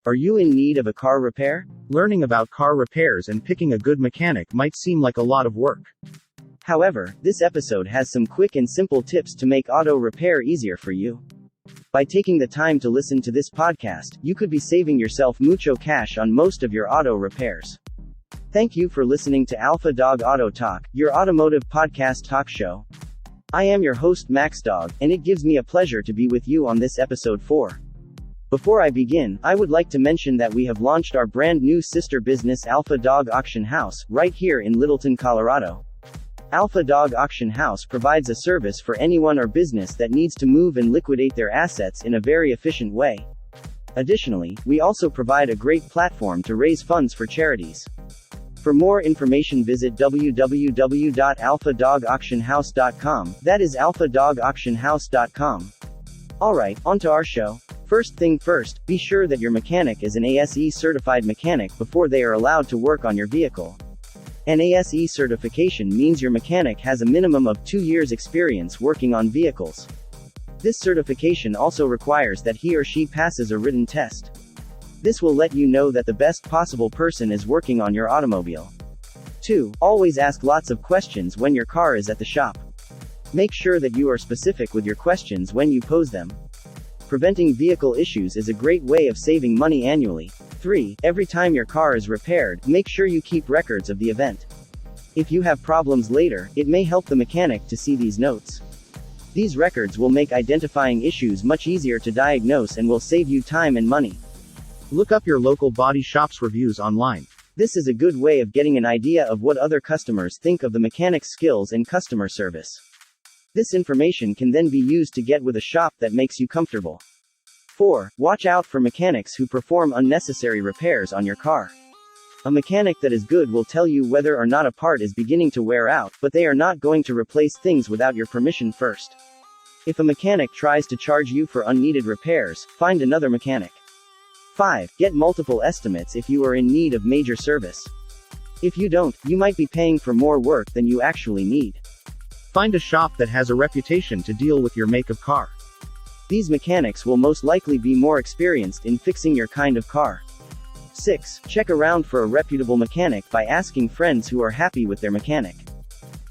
Are you in need of a car repair? Learning about car repairs and picking a good mechanic might seem like a lot of work. However, this episode has some quick and simple tips to make auto repair easier for you. By taking the time to listen to this podcast, you could be saving yourself mucho cash on most of your auto repairs. Thank you for listening to Alpha Dog Auto Talk, your automotive podcast talk show. I am your host Max Dog, and it gives me a pleasure to be with you on this episode 4. Before I begin, I would like to mention that we have launched our brand new sister business Alpha Dog Auction House, right here in Littleton, Colorado. Alpha Dog Auction House provides a service for anyone or business that needs to move and liquidate their assets in a very efficient way. Additionally, we also provide a great platform to raise funds for charities. For more information visit www.alphadogauctionhouse.com, that is alphadogauctionhouse.com. Alright, onto our show. First thing first, be sure that your mechanic is an ASE certified mechanic before they are allowed to work on your vehicle. An ASE certification means your mechanic has a minimum of 2 years experience working on vehicles. This certification also requires that he or she passes a written test. This will let you know that the best possible person is working on your automobile. 2. Always ask lots of questions when your car is at the shop. Make sure that you are specific with your questions when you pose them. Preventing vehicle issues is a great way of saving money annually. 3. Every time your car is repaired, make sure you keep records of the event. If you have problems later, it may help the mechanic to see these notes. These records will make identifying issues much easier to diagnose and will save you time and money. Look up your local body shop's reviews online. This is a good way of getting an idea of what other customers think of the mechanic's skills and customer service. This information can then be used to get with a shop that makes you comfortable. 4. Watch out for mechanics who perform unnecessary repairs on your car. A mechanic that is good will tell you whether or not a part is beginning to wear out, but they are not going to replace things without your permission first. If a mechanic tries to charge you for unneeded repairs, find another mechanic. 5. Get multiple estimates if you are in need of major service. If you don't, you might be paying for more work than you actually need. Find a shop that has a reputation to deal with your make of car. These mechanics will most likely be more experienced in fixing your kind of car. 6. Check around for a reputable mechanic by asking friends who are happy with their mechanic.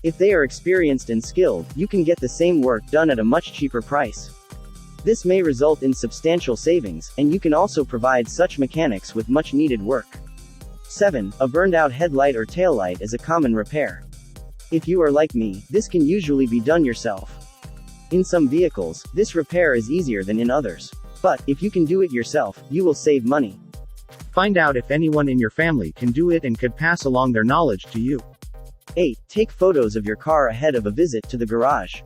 If they are experienced and skilled, you can get the same work done at a much cheaper price. This may result in substantial savings, and you can also provide such mechanics with much needed work. 7. A burned out headlight or taillight is a common repair. If you are like me, this can usually be done yourself. In some vehicles, this repair is easier than in others. But, if you can do it yourself, you will save money. Find out if anyone in your family can do it and could pass along their knowledge to you. 8. Take photos of your car ahead of a visit to the garage.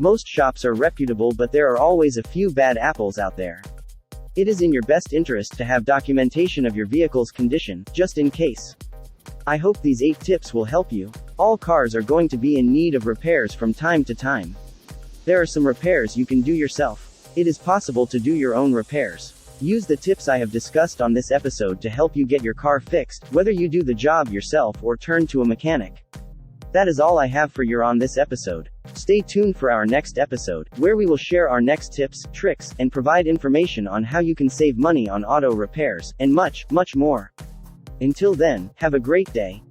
Most shops are reputable, but there are always a few bad apples out there. It is in your best interest to have documentation of your vehicle's condition, just in case. I hope these 8 tips will help you. All cars are going to be in need of repairs from time to time. There are some repairs you can do yourself. It is possible to do your own repairs. Use the tips I have discussed on this episode to help you get your car fixed, whether you do the job yourself or turn to a mechanic. That is all I have for you on this episode. Stay tuned for our next episode, where we will share our next tips, tricks, and provide information on how you can save money on auto repairs, and much, much more. Until then, have a great day.